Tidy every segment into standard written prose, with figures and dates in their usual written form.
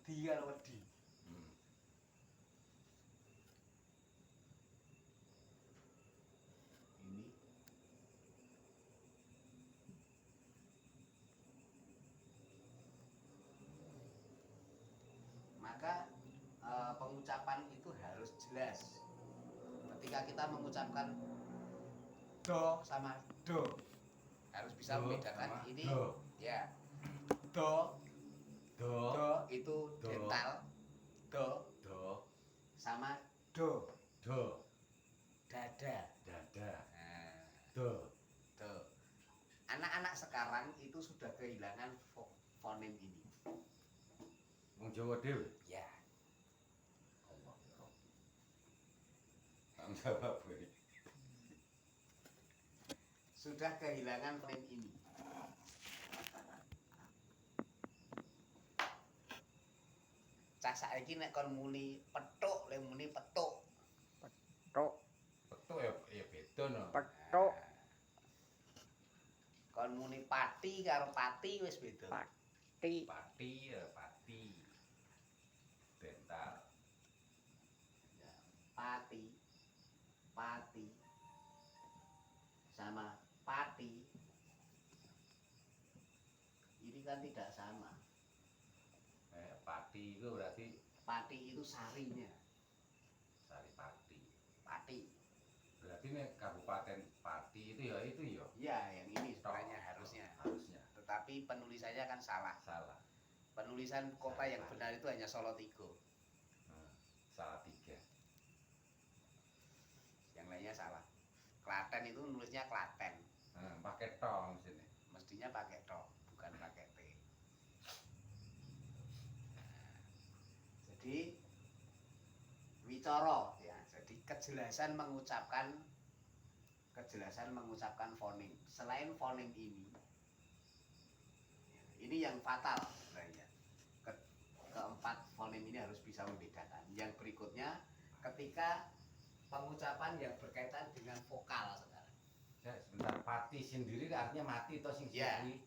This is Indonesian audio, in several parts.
wedi karo wedi. Ini maka pengucapan itu harus jelas. Ketika kita mengucapkan do sama do harus bisa membedakan ini do. Ya do itu dental do sama do dada nah, do. Anak-anak sekarang itu sudah kehilangan fonem ini. Wong Jawa dhewe Ya Allah ya Rabbi. Tanggung jawab ini. Sudah kehilangan fonem ini. Cah saiki nek kon muni petuk, le muni petuk. Petuk ya beda no. Petuk. Kon muni pati karo pati wis beda. Pati ya pati. Dental. Ya, pati sama pati ini kan tidak sama. Pati itu berarti Pati itu sarinya. Saripati. Pati. Berarti nih Kabupaten Pati itu ya. Ya, yang ini sebenarnya harusnya. Tetapi penulisannya kan salah. Penulisan kota yang benar itu hanya Salatiga. Salatiga. Yang lainnya salah. Klaten itu nulisnya Klaten. Pakai tong sini. Mestinya pakai tong, bukan pakai T. Jadi wicara ya. Jadi kejelasan mengucapkan fonem. Selain fonem ini yang fatal sebenarnya. Keempat fonem ini harus bisa membedakan. Yang berikutnya ketika pengucapan yang berkaitan dengan vokal sekarang. Ya, sebentar, pati sendiri artinya mati toh sing Ya, sendiri.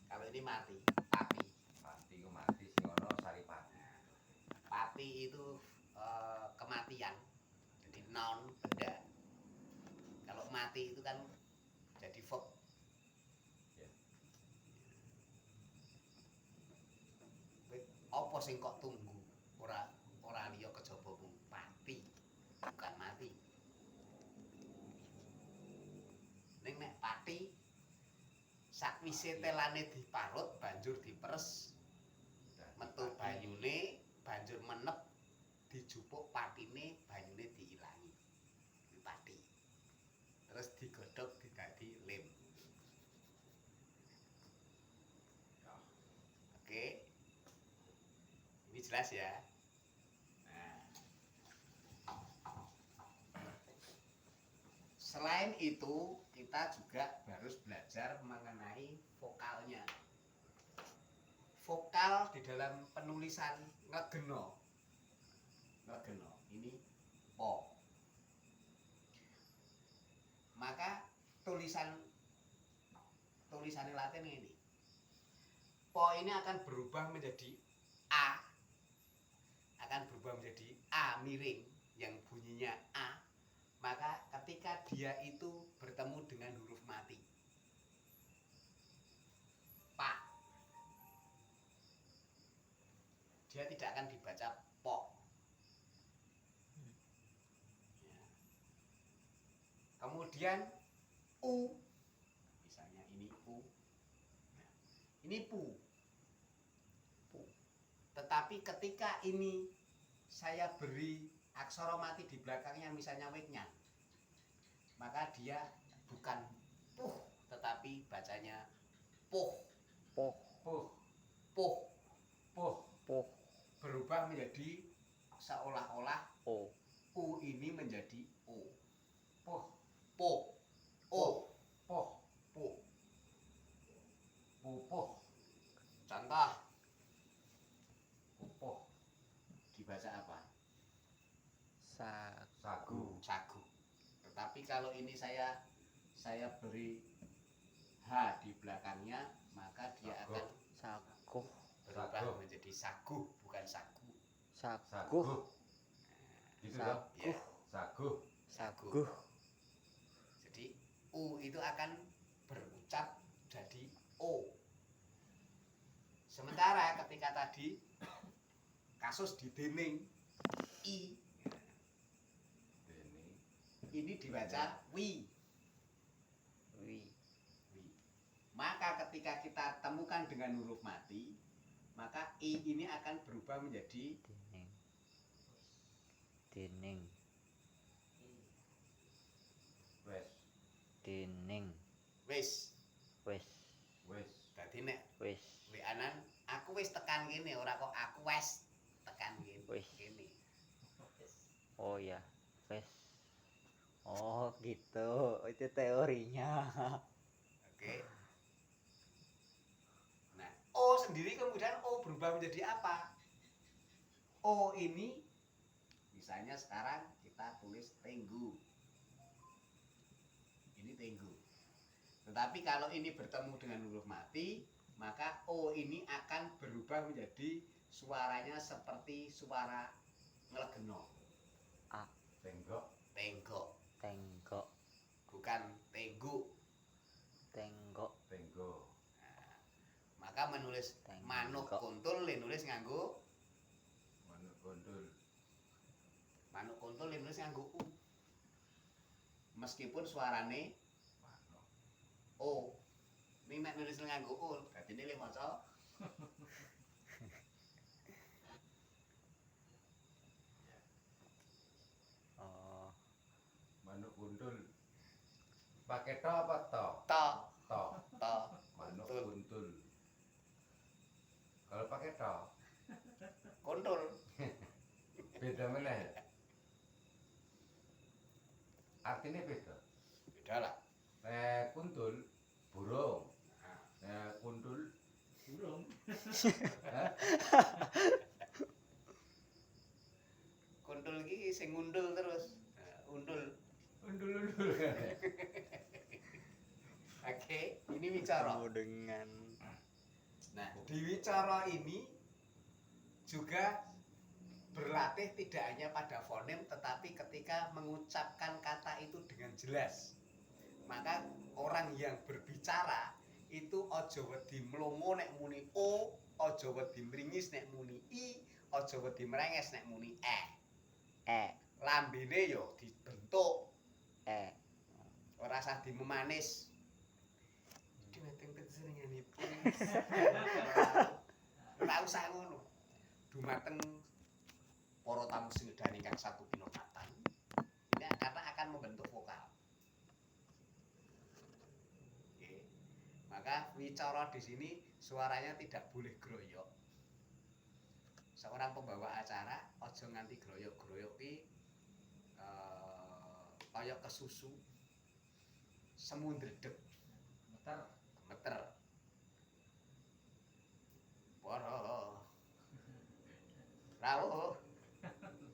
kalau ini mati, pati. Pati ku mati sing ono saripati. Pati itu kematian. Jadi noun benda. Kalau mati itu kan jadi verb. Ya. Apa sing kok tunggu? Ora liya kejaba mung pati, bukan mati. Ning nek pati sakwise telane diparut banjur diperes metu banyune banjur menep dijupuk patine banyune diilangi. Iki pati. Terus digodhog dadi lem. Oke. Ini jelas ya. Nah. Selain itu, kita juga harus belajar mengenai vokalnya. Vokal di dalam penulisan ngegeno. Ini po. Maka tulisan Latin ini. Po ini akan berubah menjadi A. Akan berubah menjadi A miring yang bunyinya A. Maka ketika dia itu bertemu dengan huruf mati, pak, dia tidak akan dibaca po. Ya. Kemudian u, misalnya ini u, nah, ini pu. Tetapi ketika ini saya beri aksara mati di belakangnya misalnya wetnya, maka dia bukan puh tetapi bacanya puh. Berubah menjadi seolah-olah u ini menjadi o. Contoh pupuh dibaca apa? Sagu. Tetapi kalau ini saya beri H di belakangnya, maka dia akan Saguh. berubah Saguh. menjadi saguh, bukan sagu. Saguh. Saguh. Gitu loh. Ya, Saguh. saguh. Saguh. Jadi U itu akan berucap jadi O. Sementara ketika tadi kasus di dening I, ini dibaca wi. Wi. Wi. Maka ketika kita temukan dengan huruf mati, maka I ini akan berubah menjadi Dening. Dening. Wes. Dening. wis. Wis. Wes. Dadi nek Wis. weanan aku wis tekan kene, ora kok aku wes tekan kene. Wis. Kene. Oh ya. Wis. Oh gitu. Itu teorinya. Oke. Nah, O sendiri kemudian O berubah menjadi apa? O ini misalnya sekarang kita tulis tenggu. Ini tenggu. Tetapi kalau ini bertemu dengan huruf mati, maka O ini akan berubah menjadi suaranya seperti suara ngelegeno. Tenggok. Tenggok, Tenggok. bukan tenggu. Tenggok. Tenggok. Maka menulis Tenggok. manuk kuntul nulis nganggo Manuk gondol. manuk kuntul nulis nganggo U. Meskipun suarane Manuk. O. Ini nek nulis nganggo U, berarti ini le maca Oh. Manuk gondol. Pakai to apa to? to, To. to. Manuk Kuntul. kuntul. Kalau pakai to, Kuntul. beda meneh. Artinya beda. Beda lah. Kuntul burung. Nah, Kuntul Burung. kuntul iki sing ngundul terus. Nah, undul. undul-undul. Oke, ini wicara. Ketemu dengan Nah, di wicara ini juga berlatih tidak hanya pada fonem tetapi ketika mengucapkan kata itu dengan jelas. Maka orang yang berbicara itu aja wedi mlongo nek muni o, aja wedi mringis nek muni i, aja wedi mrenges nek muni e. Lambene yo dibentuk, ora usah dimemanis. Dhumateng panjenenganipun. Ora usah ngono. Dumateng para tamu sing nedani kang satu kinurmatan. Ini karena akan membentuk vokal. Oke. Maka wicara di sini suaranya tidak boleh groyok. Seorang pembawa acara aja nganti groyok-groyok ki kaya kesusu. Semu ndredeg, Meter. gemeter. Para rawuh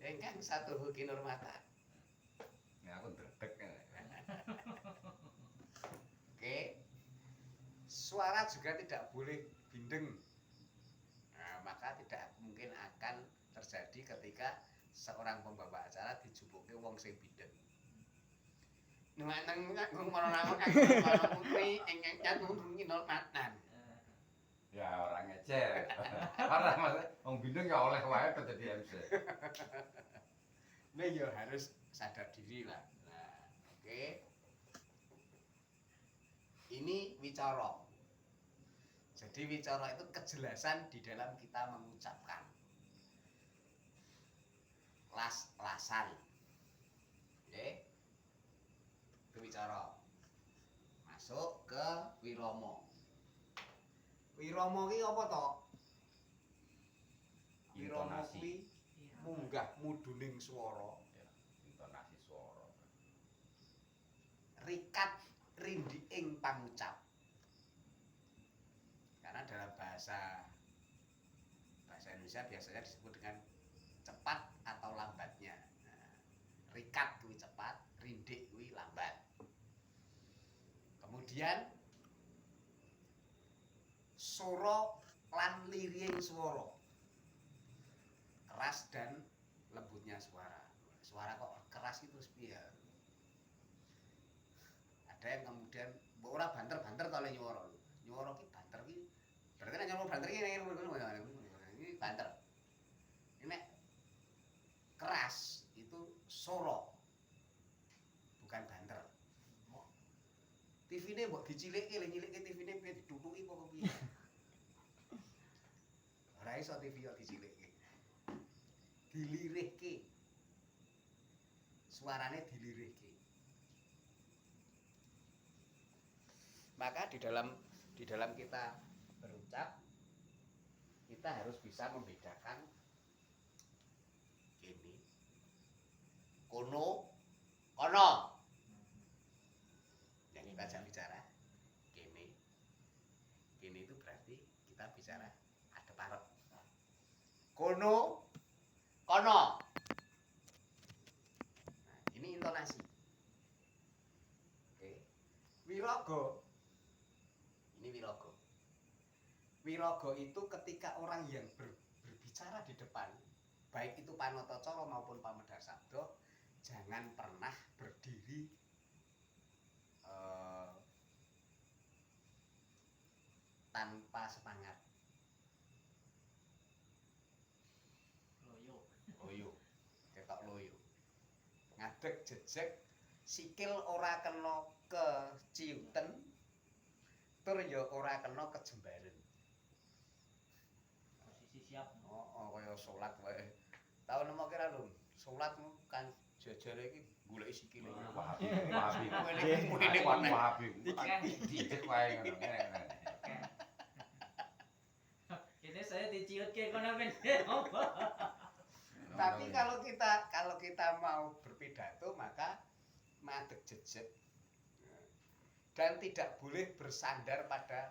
ingkang satu kinurmatan. Ya aku ndredeg. Oke. Suara juga tidak boleh bindeng. Nah, maka tidak mungkin akan terjadi ketika seorang pembawa acara dijupuke wong sing bindeng. Nuwateng ngagung marang putri ingkang nyatu kinurmatan. Ya orang ngecer. Parah Mas. Wong bindeng ya oleh wae kok jadi MC. Nah, ya harus sadar diri lah. Nah, oke. Ini wicara. Jadi wicara itu kejelasan di dalam kita mengucapkan. Las-lasan. Oke. Itu wicara. Masuk ke wirama. Wirama ki apa to? Wirama Intonasi. kuwi munggah muduning swara, Intonasi suara. rikat rindiing pangucap. Karena dalam bahasa Indonesia biasanya disebut dengan cepat atau lambatnya. Nah, rikat kuwi cepat, rindik kuwi lambat. Kemudian sura lan liring swara. Keras dan lembutnya suara. Suara kok keras itu piye? Ada yang kemudian mbok ora banter-banter to le nyuwara. Nyuwara ki banter ki. Berarti nek nyuwara banter ki ini banter. Ini keras itu soro. Bukan banter. TV-ne mbok dicilikke le nyilikke TV-ne piye ditutuki apa piye? Ora iso TV kok dicilikke. Dilirihke. Suarane dilirihke. Maka di dalam kita berucap kita harus bisa membedakan ini kono kono yang kita ajak bicara kene itu berarti kita bicara ada parot kono kono. Nah, ini intonasi. Oke. Wiraga. Ini wiraga. Wiraga itu ketika orang yang berbicara di depan, baik itu Panatacara maupun Pamedar Sabda, jangan pernah berdiri tanpa semangat. Loyo. Loyo, ketok loyo. Ngadeg jejeg, sikil ora kena keciuten, tur ya ora kena kejembaren. Posisi siap. Oh, kaya salat wae. Tau nemokke ra lho, salat kan jajare iki goleki sikile. Wahabi. Wahabi. Dicek wae ngono. Ini saya diciut kayak kono ben. Tapi kalau kita mau berpidato maka madeg jejeg dan tidak boleh bersandar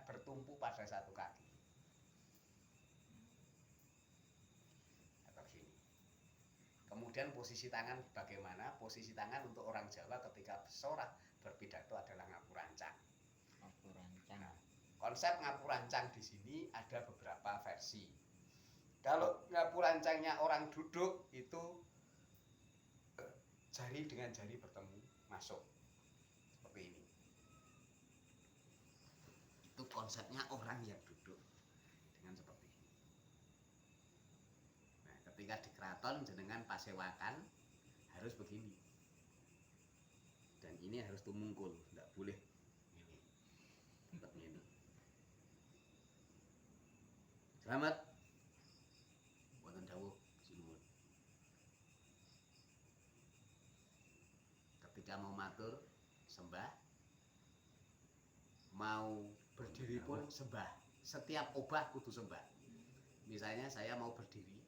bertumpu pada satu kaki. Atau gini. Kemudian posisi tangan bagaimana? Posisi tangan untuk orang Jawa ketika bersorak berpidato adalah ngapurancang. Ngapurancang. Konsep ngapurancang di sini ada beberapa versi. Kalau ngapurancangnya orang duduk itu jari dengan jari bertemu masuk seperti ini. Itu konsepnya orang yang duduk dengan seperti ini. Nah, ketika di keraton jenengan pasewakan harus begini. Dan ini harus tumungkul, tidak boleh ini. Tetap ini. Selamat. Wonten dawuh sinuwun. Ketika mau matur sembah, mau berdiri pun sembah. Setiap obah kudu sembah. Misalnya saya mau berdiri,